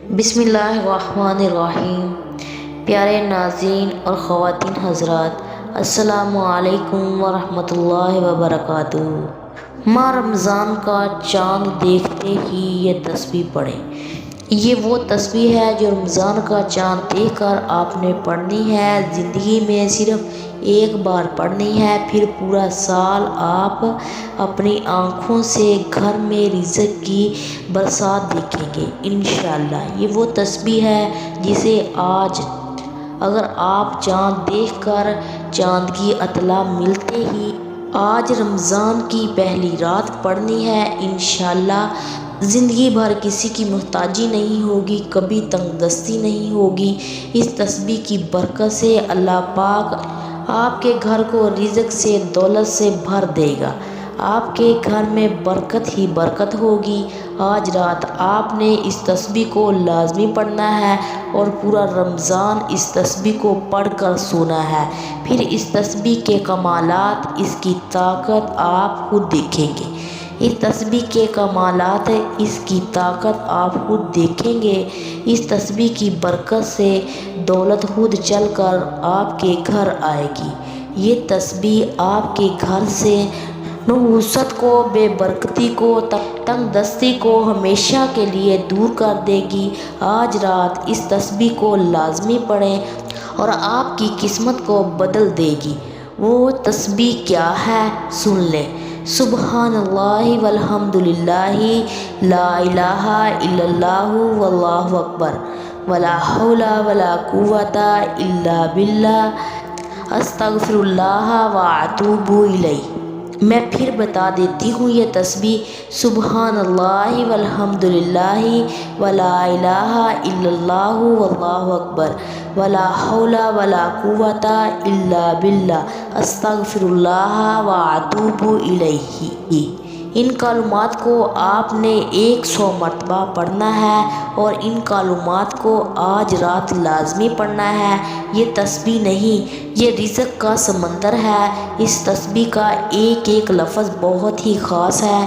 بسم اللہ الرحمن الرحیم۔ پیارے ناظرین اور خواتین حضرات، السلام علیکم ورحمۃ اللہ وبرکاتہ۔ ماہ رمضان کا چاند دیکھتے ہی یہ تسبیح پڑھیں۔ یہ وہ تسبیح ہے جو رمضان کا چاند دیکھ کر آپ نے پڑھنی ہے۔ زندگی میں صرف ایک بار پڑھنی ہے، پھر پورا سال آپ اپنی آنکھوں سے گھر میں رزق کی برسات دیکھیں گے انشاءاللہ۔ یہ وہ تسبیح ہے جسے آج اگر آپ چاند دیکھ کر چاند کی اطلاع ملتے ہی آج رمضان کی پہلی رات پڑھنی ہے انشاءاللہ، زندگی بھر کسی کی محتاجی نہیں ہوگی، کبھی تنگ دستی نہیں ہوگی۔ اس تسبیح کی برکت سے اللہ پاک آپ کے گھر کو رزق سے، دولت سے بھر دے گا۔ آپ کے گھر میں برکت ہی برکت ہوگی۔ آج رات آپ نے اس تسبیح کو لازمی پڑھنا ہے اور پورا رمضان اس تسبیح کو پڑھ کر سونا ہے۔ پھر اس تسبیح کے کمالات، اس کی طاقت آپ خود دیکھیں گے۔ اس تسبیح کے کمالات، اس کی طاقت آپ خود دیکھیں گے۔ اس تسبیح کی برکت سے دولت خود چل کر آپ کے گھر آئے گی۔ یہ تسبیح آپ کے گھر سے نحوست کو، بے برکتی کو، تنگ دستی کو ہمیشہ کے لیے دور کر دے گی۔ آج رات اس تسبیح کو لازمی پڑھیں اور آپ کی قسمت کو بدل دے گی۔ وہ تسبیح کیا ہے سن لیں۔ سبحان اللہ والحمد للہ، لا الہ الا اللہ واللہ اکبر، ولا حول ولا قوۃ الا باللہ، استغفر اللہ واتوب الیہ۔ میں پھر بتا دیتی ہوں یہ تسبیح۔ سبحان اللہ والحمد للہ، ولا الہ الا اللہ واللہ اکبر، ولا حول ولا قوۃ الا باللہ، استغفر اللہ واتوب الیہ۔ ان کلمات کو آپ نے 100 مرتبہ پڑھنا ہے اور ان کلمات کو آج رات لازمی پڑھنا ہے۔ یہ تسبیح نہیں، یہ رزق کا سمندر ہے۔ اس تسبیح کا ایک ایک لفظ بہت ہی خاص ہے۔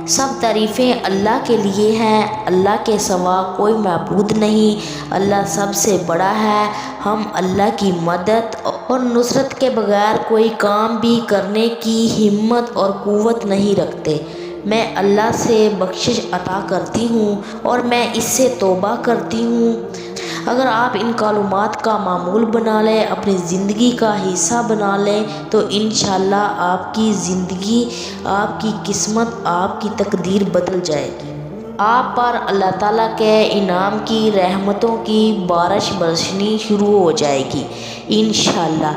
سب تعریفیں اللہ کے لیے ہیں۔ اللہ کے سوا کوئی معبود نہیں۔ اللہ سب سے بڑا ہے۔ ہم اللہ کی مدد اور نصرت کے بغیر کوئی کام بھی کرنے کی ہمت اور قوت نہیں رکھتے۔ میں اللہ سے بخشش عطا کرتی ہوں اور میں اس سے توبہ کرتی ہوں۔ اگر آپ ان کلمات کا معمول بنا لیں، اپنی زندگی کا حصہ بنا لیں تو انشاءاللہ آپ کی زندگی، آپ کی قسمت، آپ کی تقدیر بدل جائے گی۔ آپ پر اللہ تعالیٰ کے انعام کی، رحمتوں کی بارش برسنی شروع ہو جائے گی انشاءاللہ۔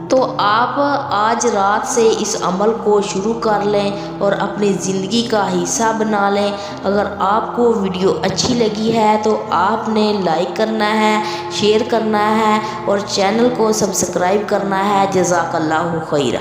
تو آپ آج رات سے اس عمل کو شروع کر لیں اور اپنی زندگی کا حصہ بنا لیں۔ اگر آپ کو ویڈیو اچھی لگی ہے تو آپ نے لائک کرنا ہے، شیئر کرنا ہے اور چینل کو سبسکرائب کرنا ہے۔ جزاک اللہ خیرہ۔